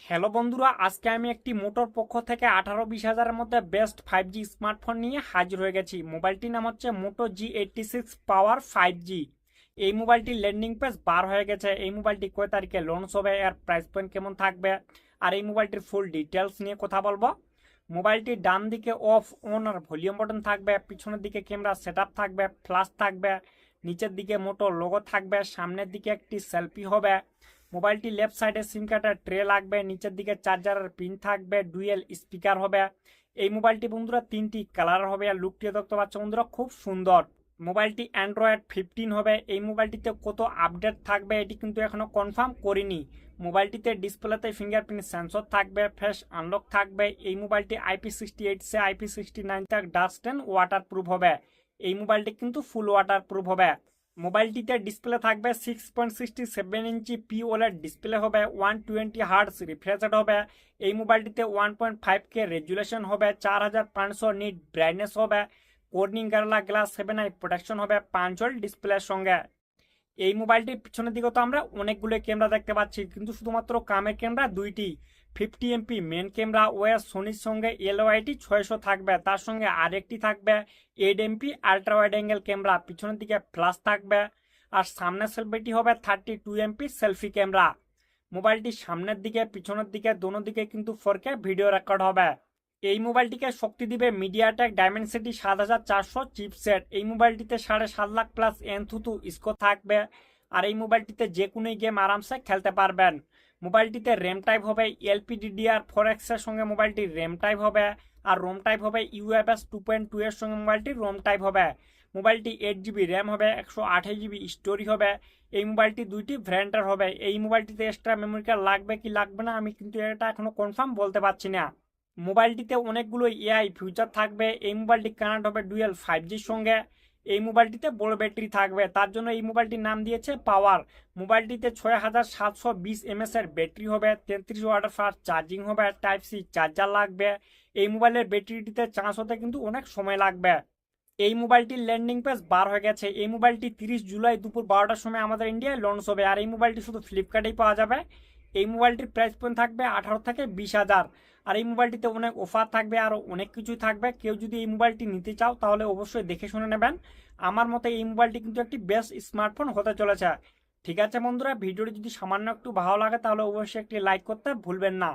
Hello বন্ধুরা, আজকে আমি একটি মোটোর পক্ষ থেকে 18-20 হাজারের মধ্যে বেস্ট 5G স্মার্টফোন নিয়ে হাজির হয়ে গেছি। মোবাইলটির নাম হচ্ছে মোটো G86 পাওয়ার 5G। এই মোবাইলটির ল্যান্ডিং পেজ বার হয়ে গেছে। এই মোবাইলটি কয় তারিখে লঞ্চ হবে, এর প্রাইস পয়েন্ট কেমন থাকবে, আর এই মোবাইলটির ফুল ডিটেলস নিয়ে কথা বলবো। মোবাইলটির ডান দিকে অফ অন আর ভলিউম বাটন থাকবে, পিছনের দিকে ক্যামেরা সেটআপ থাকবে, ফ্ল্যাশ থাকবে, নিচের দিকে মোটো লোগো থাকবে, সামনের দিকে একটি সেলফি হবে। মোবাইলটি লেফট সাইডে সিম কার্ডের ট্রে লাগবে, নিচের দিকে চার্জারের পিন থাকবে, ডুয়েল স্পিকার হবে। এই মোবাইলটি বন্ধুরা 3টি কালার হবে, আর লুকটিও দেখতে পাচ্ছ বন্ধুরা খুব সুন্দর। মোবাইলটি অ্যান্ড্রয়েড 15 হবে। এই মোবাইলটিতে কত আপডেট থাকবে এটি কিন্তু এখনো কনফার্ম করিনি। মোবাইলটিতে ডিসপ্লেতে ফিঙ্গারপ্রিন্ট সেন্সর থাকবে, ফেস আনলক থাকবে। এই মোবাইলটি IP68 সে IP69 তক ডাস্ট অ্যান্ড ওয়াটার প্রুফ হবে। এই মোবাইলটি কিন্তু ফুল ওয়াটার প্রুফ হবে। মোবাইলটিতে ডিসপ্লে থাকবে 6.67 ইঞ্চি POLED ডিসপ্লে হবে, 120 হার্টজ রিফ্রেশ রেট হবে। এই মোবাইলটিতে 1.5K রেজুলেশন হবে, 4500 নিট ব্রাইটনেস হবে, কর্নিং গার্লা গ্লাস 7i প্রোটেকশন হবে 5 ডিসপ্লের সঙ্গে। এই মোবাইলটির পিছনের দিকে তো আমরা অনেকগুলো ক্যামেরা দেখতে পাচ্ছি, কিন্তু শুধুমাত্র কামের ক্যামেরা দুইটি। 50MP মেন ক্যামেরা ওএস সোনির সঙ্গে LOIT 600 থাকবে, তার সঙ্গে আরেকটি থাকবে 8MP ultra wide angle camera, পিছনের দিকে ফ্ল্যাশ থাকবে। আর সামনের সেলফিটি হবে 32MP সেলফি ক্যামেরা। মোবাইলটির সামনের দিকে পিছনের দিকে দোনো দিকে কিন্তু 4K ভিডিও রেকর্ড হবে। এই মোবাইলটিকে শক্তি দিবে মিডিয়াটেক ডায়মেনসিটি 7400 চিপসেট। এই মোবাইলটিতে 7.5 লাখ প্লাস এনথুতু স্কোর থাকবে, আর এই মোবাইলটিতে যে কোনো গেম আরামসে খেলতে পারবেন। মোবাইলটিতে র্যাম টাইপ হবে LPDDR4X এর সঙ্গে মোবাইলটির র্যাম টাইপ হবে, আর রোম টাইপ হবে UFS 2.2 এর সঙ্গে মোবাইলটির রোম টাইপ হবে। মোবাইলটি 8GB র্যাম হবে, 128GB স্টোরি হবে। এই মোবাইলটি দুইটি ভ্যারিয়েন্টের হবে। এই মোবাইলটিতে এক্সট্রা মেমোরি কার্ড লাগবে কি লাগবে না আমি কিন্তু এটা এখনো কনফার্ম বলতে পারছি না। মোবাইলটিতে অনেকগুলো AI ফিউচার থাকবে। এই মোবাইলটি কানেক্ট হবে ডুয়েল 5Gর সঙ্গে। এই মোবাইলটিতে বড় ব্যাটারি থাকবে, তার জন্য এই মোবাইলটির নাম দিয়েছে পাওয়ার। মোবাইলটিতে 6720 mAh এর ব্যাটারি হবে, 33 ওয়াটের ফাস্ট চার্জিং হবে, Type-C চার্জার লাগবে। এই মোবাইলের ব্যাটারিটিতে চার্জ হতে কিন্তু অনেক সময় লাগবে। এই মোবাইলটির ল্যান্ডিং পেজ বার হয়ে গেছে। এই মোবাইলটি 30 জুলাই দুপুর 12টার সময় আমাদের ইন্ডিয়ায় লঞ্চ হবে, আর এই মোবাইলটি শুধু ফ্লিপকার্টেই পাওয়া যাবে। এই মোবাইলটির প্রাইস পয়েন্ট থাকবে 18 থেকে 20 হাজার। আর এই মোবাইলটিতে অনেক অফার থাকবে, আরও অনেক কিছুই থাকবে। কেউ যদি এই মোবাইলটি নিতে চাও তাহলে অবশ্যই দেখে শুনে নেবেন। আমার মতে এই মোবাইলটি কিন্তু একটি বেস্ট স্মার্টফোন হতে চলেছে। ঠিক আছে বন্ধুরা, ভিডিওটি যদি সামান্য একটু ভালো লাগে তাহলে অবশ্যই একটি লাইক করতে ভুলবেন না।